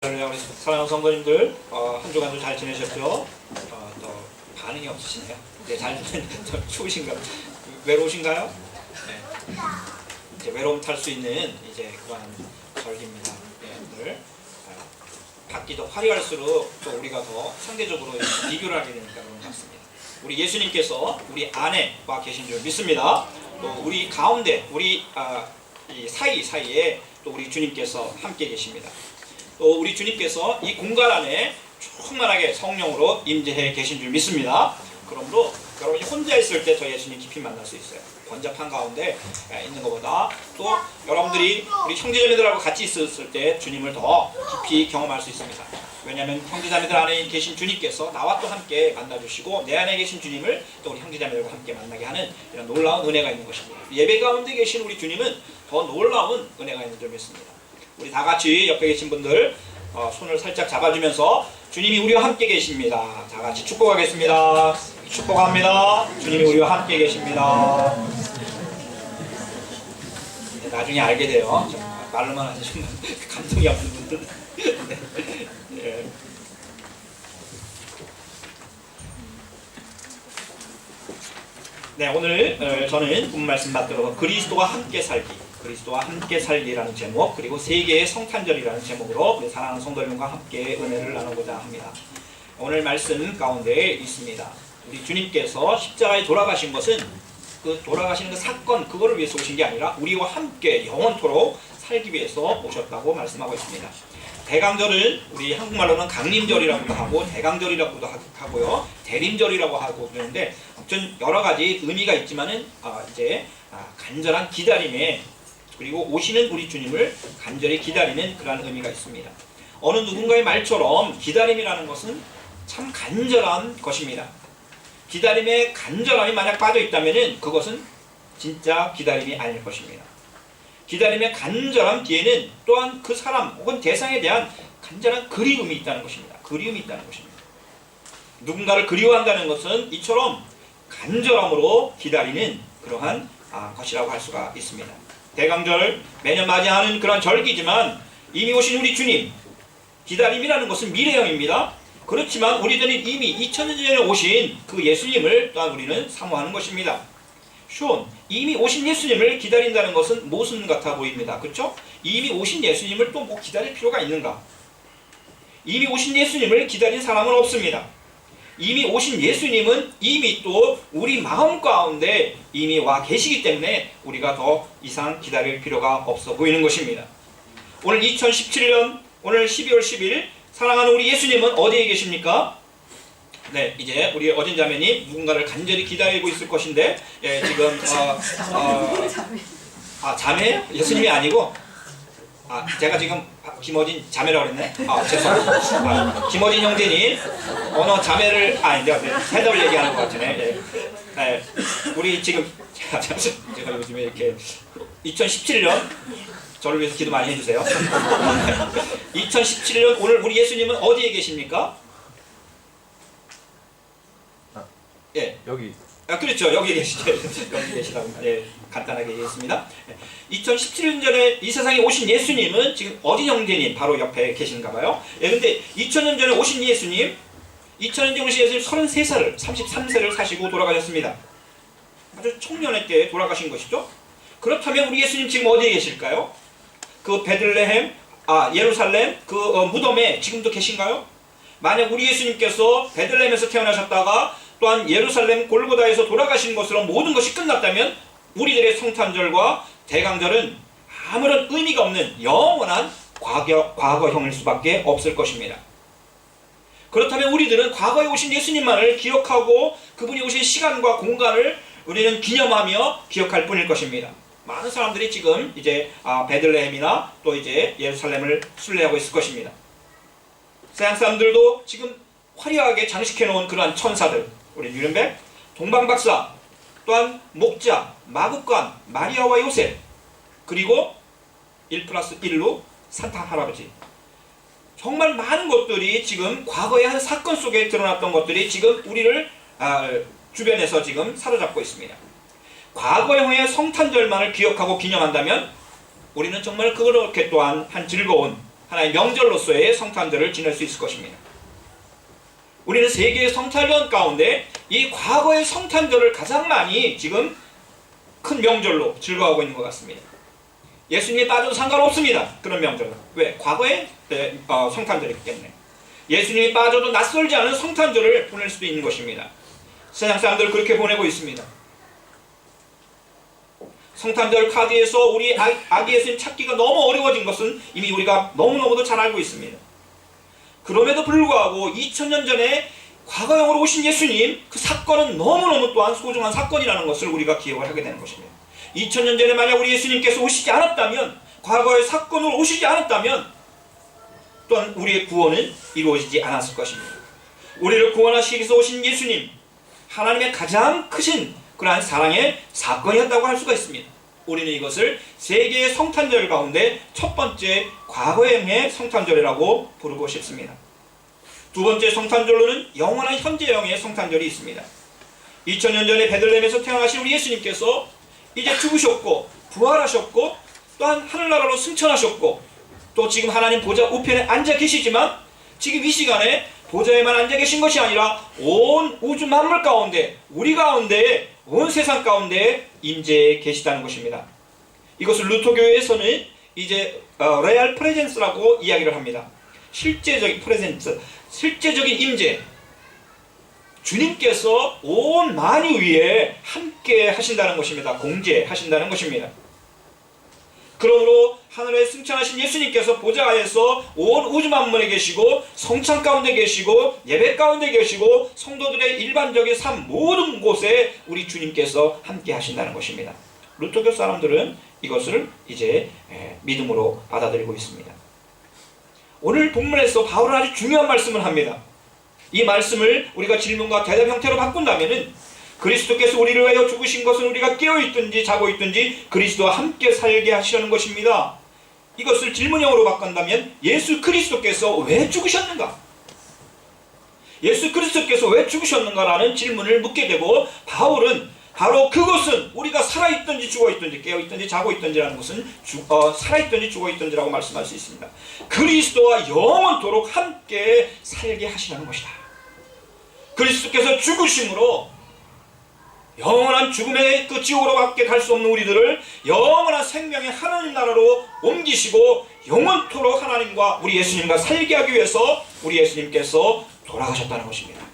사랑하는 성도님들, 한 주간도 잘 지내셨죠? 또 반응이 없으시네요. 네, 좀 추우신가요? 외로우신가요? 네. 이제 외로움 탈 수 있는 이제 그런 절기입니다. 네, 늘 밖이 더 화려할수록 또 우리가 더 상대적으로 비교를 하게 되니까 그런 것 같습니다. 우리 예수님께서 우리 안에와 계신 줄 믿습니다. 또 우리 가운데, 우리 이 사이에 또 우리 주님께서 함께 계십니다. 또 우리 주님께서 이 공간 안에 충만하게 성령으로 임재해 계신 줄 믿습니다. 그러므로 여러분이 혼자 있을 때 더 예수님 깊이 만날 수 있어요. 번잡한 가운데 있는 것보다 또 여러분들이 우리 형제자매들하고 같이 있었을 때 주님을 더 깊이 경험할 수 있습니다. 왜냐하면 형제자매들 안에 계신 주님께서 나와 또 함께 만나주시고 내 안에 계신 주님을 또 우리 형제자매들과 함께 만나게 하는 이런 놀라운 은혜가 있는 것입니다. 예배 가운데 계신 우리 주님은 더 놀라운 은혜가 있는 줄 믿습니다. 우리 다 같이 옆에 계신 분들 손을 살짝 잡아주면서 주님이 우리와 함께 계십니다. 다 같이 축복하겠습니다. 축복합니다. 주님이 우리와 함께 계십니다. 네, 나중에 알게 돼요. 말로만 하시면 감동이 없는 분들. 네. 네, 오늘 저는 본 말씀 받들어서 그리스도와 함께 살기라는 제목, 그리고 세계의 성탄절이라는 제목으로 우리 사랑하는 성도님과 함께 은혜를 나누고자 합니다. 오늘 말씀 가운데 있습니다. 우리 주님께서 십자가에 돌아가신 것은 그 돌아가시는 그 사건 그거를 위해서 오신 게 아니라 우리와 함께 영원토록 살기 위해서 오셨다고 말씀하고 있습니다. 대강절은 우리 한국말로는 강림절이라고도 하고 대강절이라고도 하고요, 대림절이라고 하고 그러는데 아무튼 여러 가지 의미가 있지만은 이제 간절한 기다림에, 그리고 오시는 우리 주님을 간절히 기다리는 그런 의미가 있습니다. 어느 누군가의 말처럼 기다림이라는 것은 참 간절한 것입니다. 기다림에 간절함이 만약 빠져 있다면 그것은 진짜 기다림이 아닐 것입니다. 기다림의 간절함 뒤에는 또한 그 사람 혹은 대상에 대한 간절한 그리움이 있다는 것입니다. 누군가를 그리워한다는 것은 이처럼 간절함으로 기다리는 그러한 것이라고 할 수가 있습니다. 대강절 매년 맞이하는 그런 절기지만 이미 오신 우리 주님, 기다림이라는 것은 미래형입니다. 그렇지만 우리들은 이미 2000년 전에 오신 그 예수님을 또한 우리는 사모하는 것입니다. 이미 오신 예수님을 기다린다는 것은 모순 같아 보입니다. 그렇죠? 이미 오신 예수님을 또 뭐 기다릴 필요가 있는가? 이미 오신 예수님을 기다린 사람은 없습니다. 이미 오신 예수님은 이미 또 우리 마음 가운데 이미 와 계시기 때문에 우리가 더 이상 기다릴 필요가 없어 보이는 것입니다. 오늘 2017년 오늘 12월 10일 사랑하는 우리 예수님은 어디에 계십니까? 네, 이제 우리 어진 자매님 누군가를 간절히 기다리고 있을 것인데, 지금 자매예요? 예수님이 아니고 제가 지금 김어진 자매라고 그랬네? 죄송합니다. 김어진 형제님 어느 자매를 해답을 얘기하는 것 같으네. 네, 우리 지금 제가 요즘에 이렇게 2017년 저를 위해서 기도 많이 해주세요. 2017년 오늘 우리 예수님은 어디에 계십니까? 여기. 그렇죠. 여기 계시다고 간단하게 얘기했습니다. 2017년 전에 이 세상에 오신 예수님은 지금 어린 형제님 바로 옆에 계신가 봐요. 근데 2000년 전에 오신 예수님, 2000년 전에 오신 예수님 33세를 사시고 돌아가셨습니다. 아주 청년의 때 돌아가신 것이죠. 그렇다면 우리 예수님 지금 어디에 계실까요? 그 베들레헴, 예루살렘 그 무덤에 지금도 계신가요? 만약 우리 예수님께서 베들레헴에서 태어나셨다가 또한 예루살렘 골고다에서 돌아가신 것으로 모든 것이 끝났다면 우리들의 성탄절과 대강절은 아무런 의미가 없는 영원한 과거형일 수밖에 없을 것입니다. 그렇다면 우리들은 과거에 오신 예수님만을 기억하고 그분이 오신 시간과 공간을 우리는 기념하며 기억할 뿐일 것입니다. 많은 사람들이 지금 이제 베들레헴이나 또 이제 예루살렘을 순례하고 있을 것입니다. 서양 사람들도 지금 화려하게 장식해 놓은 그러한 천사들, 우리 뉴른베르, 동방박사, 또한 목자, 마국관, 마리아와 요셉, 그리고 1+1로 산타 할아버지, 정말 많은 것들이 지금 과거의 한 사건 속에 드러났던 것들이 지금 우리를 주변에서 지금 사로잡고 있습니다. 과거형의 성탄절만을 기억하고 기념한다면 우리는 정말 그렇게 또한 한 즐거운 하나의 명절로서의 성탄절을 지낼 수 있을 것입니다. 우리는 세계의 성탄절 가운데 이 과거의 성탄절을 가장 많이 지금 큰 명절로 즐거워하고 있는 것 같습니다. 예수님이 빠져도 상관없습니다. 그런 명절은. 왜? 과거의 성탄절이기 때문에. 예수님이 빠져도 낯설지 않은 성탄절을 보낼 수도 있는 것입니다. 세상 사람들을 그렇게 보내고 있습니다. 성탄절 카드에서 우리 아기 예수님 찾기가 너무 어려워진 것은 이미 우리가 너무너무도 잘 알고 있습니다. 그럼에도 불구하고 2000년 전에 과거형으로 오신 예수님, 그 사건은 너무너무 또한 소중한 사건이라는 것을 우리가 기억을 하게 되는 것입니다. 2000년 전에 만약 우리 예수님께서 오시지 않았다면, 과거의 사건으로 오시지 않았다면 또한 우리의 구원은 이루어지지 않았을 것입니다. 우리를 구원하시기 위해서 오신 예수님, 하나님의 가장 크신 그러한 사랑의 사건이었다고 할 수가 있습니다. 우리는 이것을 세계의 성탄절 가운데 첫 번째 과거형의 성탄절이라고 부르고 싶습니다. 두 번째 성탄절로는 영원한 현재형의 성탄절이 있습니다. 2000년 전에 베들레헴에서 태어나신 우리 예수님께서 이제 죽으셨고 부활하셨고 또한 하늘나라로 승천하셨고 또 지금 하나님 보좌 우편에 앉아 계시지만 지금 이 시간에 보좌에만 앉아 계신 것이 아니라 온 우주 만물 가운데, 우리 가운데, 온 세상 가운데 임재해 계시다는 것입니다. 이것을 루터교에서는 이제 레알 프레젠스라고 이야기를 합니다. 실제적인 프레젠스, 실제적인 임재. 주님께서 온 만유 위에 함께 하신다는 것입니다. 공재하신다는 것입니다. 그러므로 하늘에 승천하신 예수님께서 보좌하에서 온 우주 만물에 계시고 성찬 가운데 계시고 예배 가운데 계시고 성도들의 일반적인 삶 모든 곳에 우리 주님께서 함께 하신다는 것입니다. 루터교 사람들은 이것을 이제 믿음으로 받아들이고 있습니다. 오늘 본문에서 바울은 아주 중요한 말씀을 합니다. 이 말씀을 우리가 질문과 대답 형태로 바꾼다면은 그리스도께서 우리를 위하여 죽으신 것은 우리가 깨어있든지 자고 있든지 그리스도와 함께 살게 하시려는 것입니다. 이것을 질문형으로 바꾼다면 예수 그리스도께서 왜 죽으셨는가? 예수 그리스도께서 왜 죽으셨는가라는 질문을 묻게 되고 바울은 바로 그것은 우리가 살아있든지 죽어있든지 깨어있든지 자고 있든지라는 것은 살아있든지 죽어있든지라고 말씀할 수 있습니다. 그리스도와 영원토록 함께 살게 하시라는 것이다. 그리스도께서 죽으심으로 영원한 죽음의 그 지옥으로 밖에 갈 수 없는 우리들을 영원한 생명의 하나님 나라로 옮기시고 영원토록 하나님과 우리 예수님과 살게 하기 위해서 우리 예수님께서 돌아가셨다는 것입니다.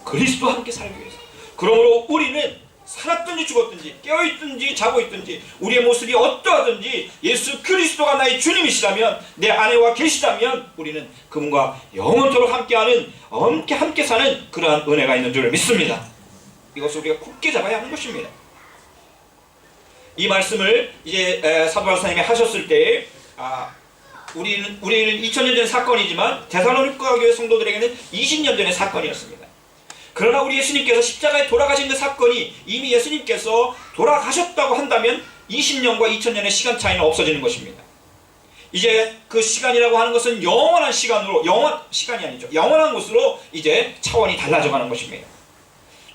그리스도와 함께 살기 위해서. 그러므로 우리는 살았든지 죽었든지 깨어있든지 자고 있든지 우리의 모습이 어떠하든지 예수 그리스도가 나의 주님이시라면 내 안에와 계시다면 우리는 그분과 영원토록 함께하는 함께 사는 그러한 은혜가 있는 줄 믿습니다. 이것을 우리가 굳게 잡아야 하는 것입니다. 이 말씀을 이제 사도 바울 선생님이 하셨을 때 우리는 2000년 전 사건이지만 데살로니가 교회 성도들에게는 20년 전의 사건이었습니다. 그러나 우리 예수님께서 십자가에 돌아가신 그 사건이 이미 예수님께서 돌아가셨다고 한다면 20년과 2000년의 시간 차이는 없어지는 것입니다. 이제 그 시간이라고 하는 것은 영원한 시간으로, 시간이 아니죠. 영원한 곳으로 이제 차원이 달라져 가는 것입니다.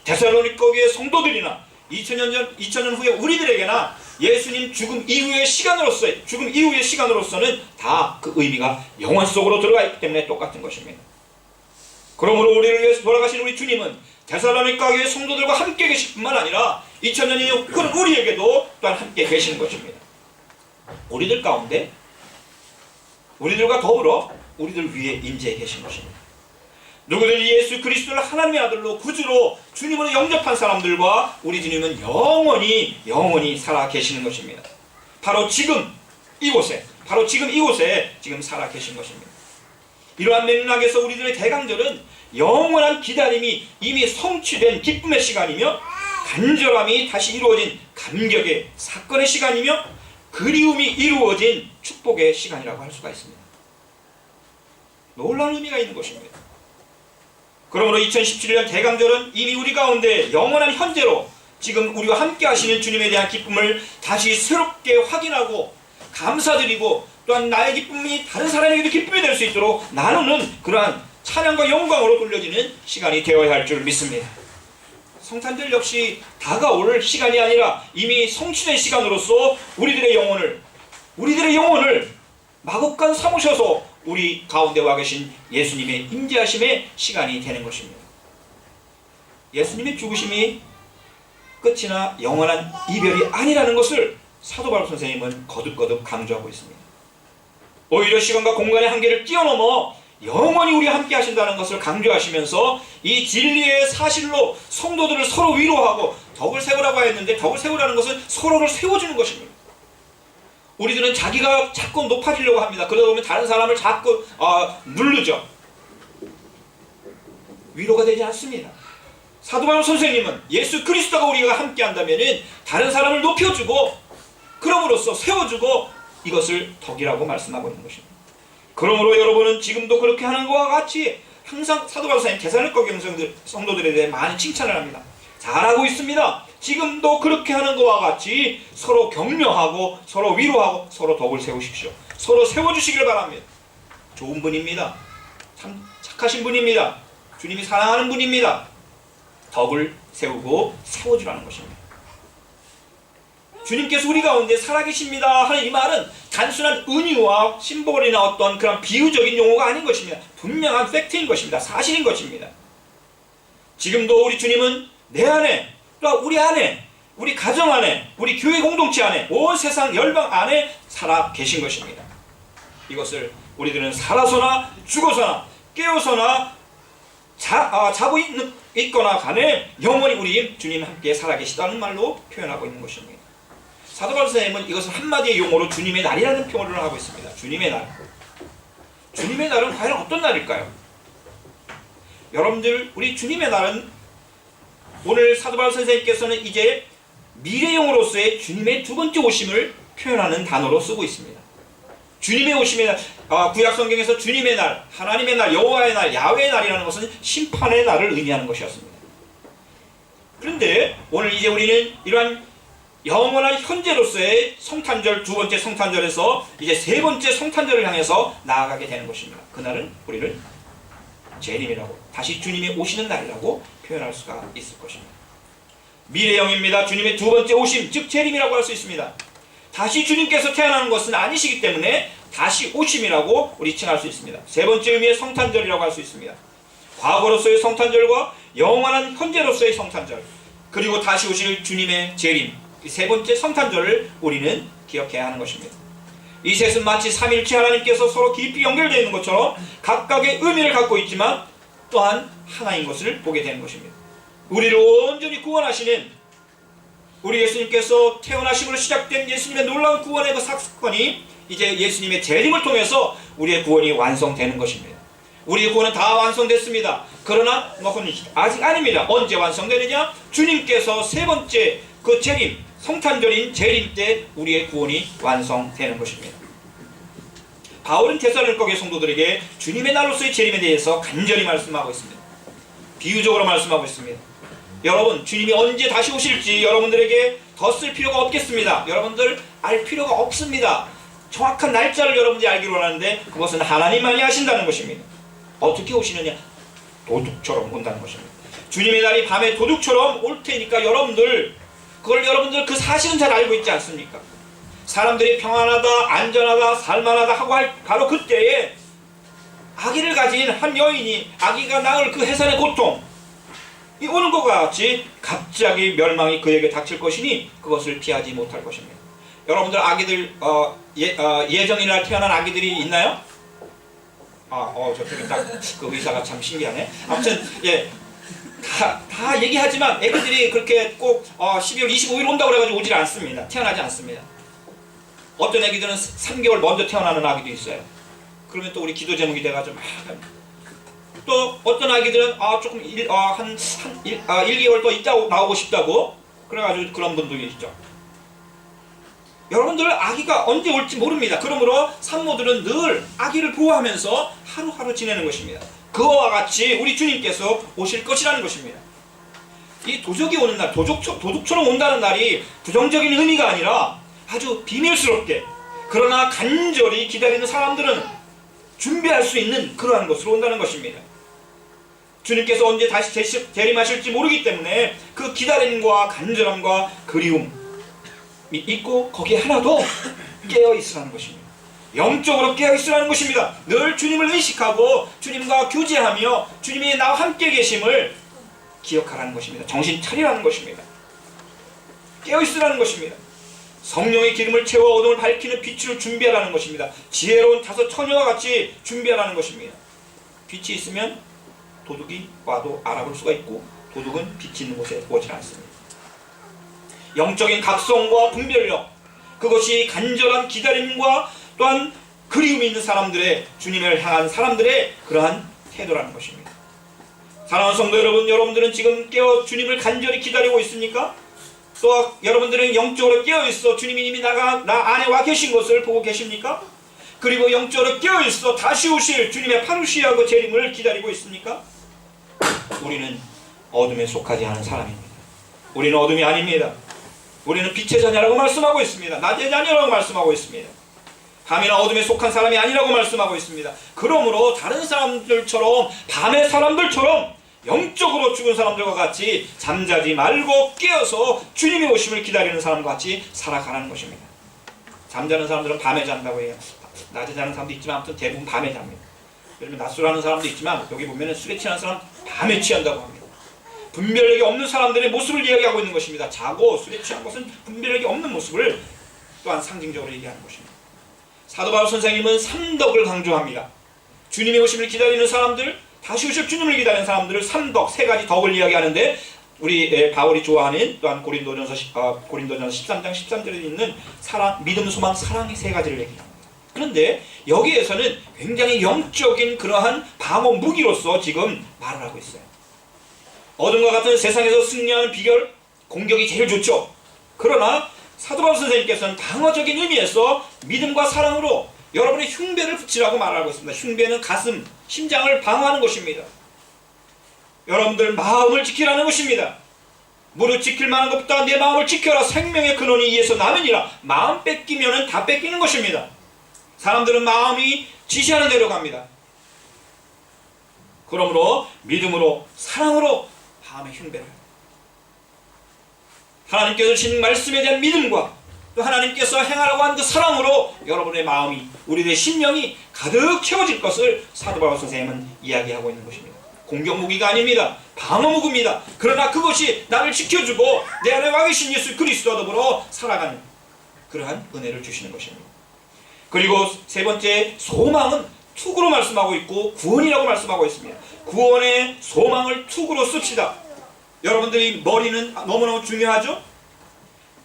데살로니가 교회 성도들이나 2000년 후에 우리들에게나 예수님 죽음 이후의 시간으로서는 다 그 의미가 영원 속으로 들어가 있기 때문에 똑같은 것입니다. 그러므로 우리를 위해서 돌아가신 우리 주님은 데살로니가 교회 성도들과 함께 계실 뿐만 아니라 2000년이 후는 우리에게도 또한 함께 계시는 것입니다. 우리들 가운데 우리들과 더불어 우리들 위에 임재해 계신 것입니다. 누구든지 예수 그리스도를 하나님의 아들로 구주로 주님으로 영접한 사람들과 우리 주님은 영원히 살아 계시는 것입니다. 바로 지금 이곳에 지금 살아 계신 것입니다. 이러한 맥락에서 우리들의 대강절은 영원한 기다림이 이미 성취된 기쁨의 시간이며 간절함이 다시 이루어진 감격의 사건의 시간이며 그리움이 이루어진 축복의 시간이라고 할 수가 있습니다. 놀라운 의미가 있는 것입니다. 그러므로 2017년 대강절은 이미 우리 가운데 영원한 현재로 지금 우리와 함께 하시는 주님에 대한 기쁨을 다시 새롭게 확인하고 감사드리고 또한 나의 기쁨이 다른 사람에게도 기쁨이 될 수 있도록 나누는 그러한 찬양과 영광으로 돌려지는 시간이 되어야 할 줄 믿습니다. 성탄절 역시 다가올 시간이 아니라 이미 성취된 시간으로서 우리들의 영혼을 마법관 삼으셔서 우리 가운데 와 계신 예수님의 임재하심의 시간이 되는 것입니다. 예수님의 죽으심이 끝이나 영원한 이별이 아니라는 것을 사도 바울 선생님은 거듭거듭 강조하고 있습니다. 오히려 시간과 공간의 한계를 뛰어넘어 영원히 우리와 함께 하신다는 것을 강조하시면서 이 진리의 사실로 성도들을 서로 위로하고 덕을 세우라고 했는데, 덕을 세우라는 것은 서로를 세워주는 것입니다. 우리들은 자기가 자꾸 높아지려고 합니다. 그러다 보면 다른 사람을 자꾸 누르죠. 위로가 되지 않습니다. 사도 바울 선생님은 예수 그리스도가 우리가 함께 한다면 다른 사람을 높여주고 그럼으로써 세워주고 이것을 덕이라고 말씀하고 있는 것입니다. 그러므로 여러분은 지금도 그렇게 하는 것과 같이 항상 사도 바울 선생님 데살로니가 성도들에 대해 많은 칭찬을 합니다. 잘하고 있습니다. 지금도 그렇게 하는 것과 같이 서로 격려하고 서로 위로하고 서로 덕을 세우십시오. 서로 세워주시길 바랍니다. 좋은 분입니다. 참 착하신 분입니다. 주님이 사랑하는 분입니다. 덕을 세우고 세워주라는 것입니다. 주님께서 우리 가운데 살아계십니다 하는 이 말은 단순한 은유와 심볼이나 어떤 그런 비유적인 용어가 아닌 것입니다. 분명한 팩트인 것입니다. 사실인 것입니다. 지금도 우리 주님은 내 안에, 또 우리 안에, 우리 가정 안에, 우리 교회 공동체 안에, 온 세상 열방 안에 살아 계신 것입니다. 이것을 우리들은 살아서나 죽어서나 깨어서나 자고 있거나 간에 영원히 우리 주님 함께 살아계시다는 말로 표현하고 있는 것입니다. 사도 바울 선생님은 이것을 한마디의 용어로 주님의 날이라는 표현을 하고 있습니다. 주님의 날. 주님의 날은 과연 어떤 날일까요? 여러분들, 우리 주님의 날은 오늘 사도 바울 선생님께서는 이제 미래형으로서의 주님의 두 번째 오심을 표현하는 단어로 쓰고 있습니다. 주님의 오심의 날, 구약 성경에서 주님의 날, 하나님의 날, 여호와의 날, 야훼의 날이라는 것은 심판의 날을 의미하는 것이었습니다. 그런데 오늘 이제 우리는 이러한 영원한 현재로서의 성탄절, 두 번째 성탄절에서 이제 세 번째 성탄절을 향해서 나아가게 되는 것입니다. 그날은 우리를 재림이라고, 다시 주님이 오시는 날이라고 표현할 수가 있을 것입니다. 미래형입니다. 주님의 두 번째 오심, 즉 재림이라고 할 수 있습니다. 다시 주님께서 태어나는 것은 아니시기 때문에 다시 오심이라고 우리 칭할 수 있습니다. 세 번째 의미의 성탄절이라고 할 수 있습니다. 과거로서의 성탄절과 영원한 현재로서의 성탄절, 그리고 다시 오실 주님의 재림, 이 세 번째 성탄절을 우리는 기억해야 하는 것입니다. 이 셋은 마치 삼일체 하나님께서 서로 깊이 연결되어 있는 것처럼 각각의 의미를 갖고 있지만 또한 하나인 것을 보게 되는 것입니다. 우리를 온전히 구원하시는 우리 예수님께서 태어나심으로 시작된 예수님의 놀라운 구원의 그 사건이 이제 예수님의 재림을 통해서 우리의 구원이 완성되는 것입니다. 우리의 구원은 다 완성됐습니다. 그러나 아직 아닙니다. 언제 완성되느냐? 주님께서 세 번째 그 재림, 성탄절인 재림 때 우리의 구원이 완성되는 것입니다. 바울은 데살로니가 교회 성도들에게 주님의 날로서의 재림에 대해서 간절히 말씀하고 있습니다. 비유적으로 말씀하고 있습니다. 여러분, 주님이 언제 다시 오실지 여러분들에게 더 쓸 필요가 없겠습니다. 여러분들 알 필요가 없습니다. 정확한 날짜를 여러분들이 알기로 하는데 그것은 하나님만이 아신다는 것입니다. 어떻게 오시느냐? 도둑처럼 온다는 것입니다. 주님의 날이 밤에 도둑처럼 올 테니까 여러분들 그 사실은 잘 알고 있지 않습니까? 사람들이 평안하다, 안전하다, 살만하다 하고 할 바로 그때에 아기를 가진 한 여인이 아기가 낳을 그 해산의 고통 이 오는 것과 같이 갑자기 멸망이 그에게 닥칠 것이니 그것을 피하지 못할 것입니다. 여러분들 아기들 예정일날 태어난 아기들이 있나요? 저쪽에 딱 그 의사가 참 신기하네. 아무튼 다 얘기하지만 애기들이 그렇게 꼭 12월 25일 온다고 그래가지고 오질 않습니다. 태어나지 않습니다. 어떤 애기들은 3개월 먼저 태어나는 아기도 있어요. 그러면 또 우리 기도 제목이 돼가지고 또 어떤 아기들은 조금 1개월 더 있다 나오고 싶다고 그래가지고 그런 분들이 있죠. 여러분들 아기가 언제 올지 모릅니다. 그러므로 산모들은 늘 아기를 보호하면서 하루하루 지내는 것입니다. 그와 같이 우리 주님께서 오실 것이라는 것입니다. 이 도적이 오는 날, 도둑처럼 온다는 날이 부정적인 의미가 아니라 아주 비밀스럽게 그러나 간절히 기다리는 사람들은 준비할 수 있는 그러한 것으로 온다는 것입니다. 주님께서 언제 다시 재림하실지 모르기 때문에 그 기다림과 간절함과 그리움이 있고 거기에 하나 더 깨어 있으라는 것입니다. 영적으로 깨어있으라는 것입니다. 늘 주님을 의식하고 주님과 교제하며 주님이 나와 함께 계심을 기억하라는 것입니다. 정신 차리라는 것입니다. 깨어있으라는 것입니다. 성령의 기름을 채워 어둠을 밝히는 빛을 준비하라는 것입니다. 지혜로운 다섯 처녀와 같이 준비하라는 것입니다. 빛이 있으면 도둑이 와도 알아볼 수가 있고 도둑은 빛이 있는 곳에 오지 않습니다. 영적인 각성과 분별력, 그것이 간절한 기다림과 또한 그리움이 있는 사람들의, 주님을 향한 사람들의 그러한 태도라는 것입니다. 사랑하는 성도 여러분, 여러분들은 지금 깨어 주님을 간절히 기다리고 있습니까? 또 여러분들은 영적으로 깨어있어 주님이 이미 나 안에 와 계신 것을 보고 계십니까? 그리고 영적으로 깨어있어 다시 오실 주님의 파루시아고 재림을 기다리고 있습니까? 우리는 어둠에 속하지 않은 사람입니다. 우리는 어둠이 아닙니다. 우리는 빛의 자녀라고 말씀하고 있습니다. 낮의 자녀라고 말씀하고 있습니다. 밤이나 어둠에 속한 사람이 아니라고 말씀하고 있습니다. 그러므로 다른 사람들처럼, 밤의 사람들처럼 영적으로 죽은 사람들과 같이 잠자지 말고 깨어서 주님의 오심을 기다리는 사람과 같이 살아가라는 것입니다. 잠자는 사람들은 밤에 잔다고 해요. 낮에 자는 사람도 있지만 아무튼 대부분 밤에 잡니다. 예를 들면 낮술하는 사람도 있지만 여기 보면 술에 취한 사람 밤에 취한다고 합니다. 분별력이 없는 사람들의 모습을 이야기하고 있는 것입니다. 자고 술에 취한 것은 분별력이 없는 모습을 또한 상징적으로 얘기하는 것입니다. 사도 바울 선생님은 삼덕을 강조합니다. 주님의 오심을 기다리는 사람들, 다시 오실 주님을 기다리는 사람들을 삼덕, 세 가지 덕을 이야기하는데, 우리 바울이 좋아하는 또한 고린도전서 13장 13절에 있는 사랑, 믿음, 소망, 사랑의 세 가지를 얘기합니다. 그런데 여기에서는 굉장히 영적인 그러한 방어 무기로서 지금 말을 하고 있어요. 어둠과 같은 세상에서 승리하는 비결, 공격이 제일 좋죠. 그러나 사도 바울 선생님께서는 방어적인 의미에서 믿음과 사랑으로 여러분의 흉배를 붙이라고 말하고 있습니다. 흉배는 가슴, 심장을 방어하는 것입니다. 여러분들 마음을 지키라는 것입니다. 무릇 지킬 만한 것보다 내 마음을 지켜라. 생명의 근원이 이에서 나느니라. 마음 뺏기면 다 뺏기는 것입니다. 사람들은 마음이 지시하는 대로 갑니다. 그러므로 믿음으로 사랑으로 마음의 흉배를, 하나님께서 주신 말씀에 대한 믿음과 또 하나님께서 행하라고 한 그 사랑으로 여러분의 마음이, 우리의 심령이 가득 채워질 것을 사도 바울 선생님은 이야기하고 있는 것입니다. 공격 무기가 아닙니다. 방어 무기입니다. 그러나 그것이 나를 지켜주고 내 안에 와 계신 예수 그리스도와 더불어 살아가는 그러한 은혜를 주시는 것입니다. 그리고 세 번째, 소망은 툭으로 말씀하고 있고 구원이라고 말씀하고 있습니다. 구원의 소망을 툭으로 씁시다. 여러분들이 머리는 너무너무 중요하죠?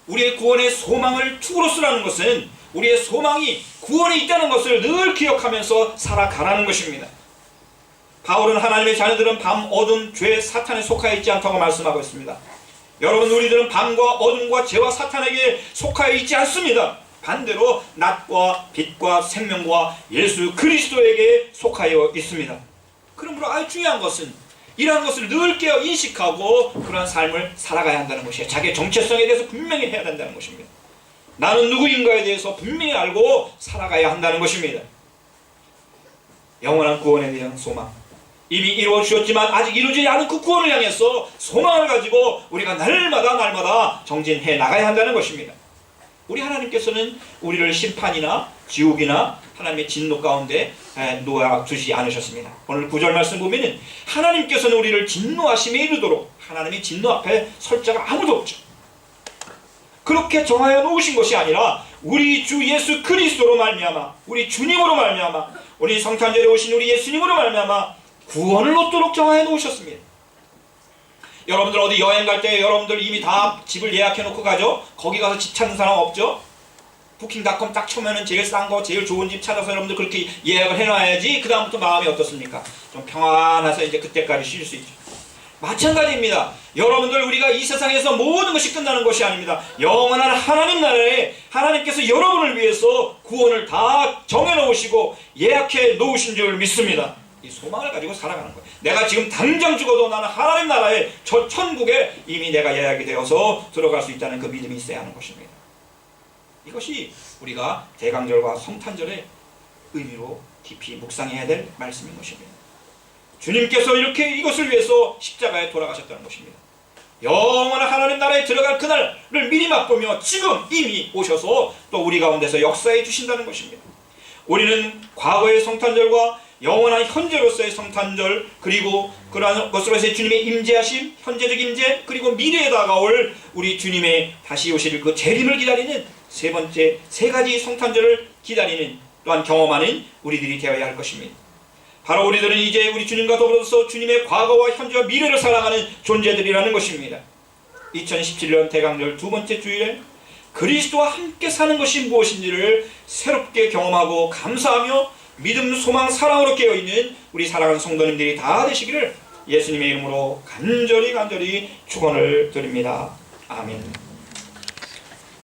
우리의 구원의 소망을 툭으로 쓰라는 것은 우리의 소망이 구원에 있다는 것을 늘 기억하면서 살아가라는 것입니다. 바울은 하나님의 자녀들은 밤, 어둠, 죄, 사탄에 속하여 있지 않다고 말씀하고 있습니다. 여러분, 우리들은 밤과 어둠과 죄와 사탄에게 속하여 있지 않습니다. 반대로 낮과 빛과 생명과 예수 그리스도에게 속하여 있습니다. 그러므로 아주 중요한 것은 이러한 것을 늘 깨어 인식하고 그러한 삶을 살아가야 한다는 것이에요. 자기의 정체성에 대해서 분명히 해야 된다는 것입니다. 나는 누구인가에 대해서 분명히 알고 살아가야 한다는 것입니다. 영원한 구원에 대한 소망, 이미 이루어주셨지만 아직 이루어지지 않은 그 구원을 향해서 소망을 가지고 우리가 날마다 정진해 나가야 한다는 것입니다. 우리 하나님께서는 우리를 심판이나 지옥이나 하나님의 진노 가운데 놓아두지 않으셨습니다. 오늘 9절 말씀 보면은 하나님께서는 우리를 진노하심에 이르도록, 하나님의 진노 앞에 설 자가 아무도 없죠. 그렇게 정하여 놓으신 것이 아니라 우리 주 예수 그리스도로 말미암아, 우리 주님으로 말미암아, 우리 성탄절에 오신 우리 예수님으로 말미암아 구원을 얻도록 정하여 놓으셨습니다. 여러분들 어디 여행 갈 때 여러분들 이미 다 집을 예약해 놓고 가죠? 거기 가서 집 찾는 사람 없죠? 부킹닷컴 딱 쳐면은 제일 싼 거, 제일 좋은 집 찾아서 여러분들 그렇게 예약을 해놔야지 그 다음부터 마음이 어떻습니까? 좀 평안해서 이제 그때까지 쉴 수 있죠. 마찬가지입니다. 여러분들, 우리가 이 세상에서 모든 것이 끝나는 것이 아닙니다. 영원한 하나님 나라에 하나님께서 여러분을 위해서 구원을 다 정해놓으시고 예약해 놓으신 줄 믿습니다. 이 소망을 가지고 살아가는 거예요. 내가 지금 당장 죽어도 나는 하나님 나라에, 저 천국에 이미 내가 예약이 되어서 들어갈 수 있다는 그 믿음이 있어야 하는 것입니다. 이것이 우리가 대강절과 성탄절의 의미로 깊이 묵상해야 될 말씀인 것입니다. 주님께서 이렇게 이것을 위해서 십자가에 돌아가셨다는 것입니다. 영원한 하나님 나라에 들어갈 그날을 미리 맛보며 지금 이미 오셔서 또 우리 가운데서 역사해 주신다는 것입니다. 우리는 과거의 성탄절과 영원한 현재로서의 성탄절, 그리고 그러한 것으로서의 주님의 임재하심, 현재적 임재, 그리고 미래에 다가올 우리 주님의 다시 오실 그 재림을 기다리는 세 번째, 세 가지 성탄절을 기다리는, 또한 경험하는 우리들이 되어야 할 것입니다. 바로 우리들은 이제 우리 주님과 더불어서 주님의 과거와 현재와 미래를 살아가는 존재들이라는 것입니다. 2017년 대강절 두 번째 주일에 그리스도와 함께 사는 것이 무엇인지를 새롭게 경험하고 감사하며 믿음, 소망, 사랑으로 깨어있는 우리 사랑하는 성도님들이 다 되시기를 예수님의 이름으로 간절히 축원을 드립니다. 아멘.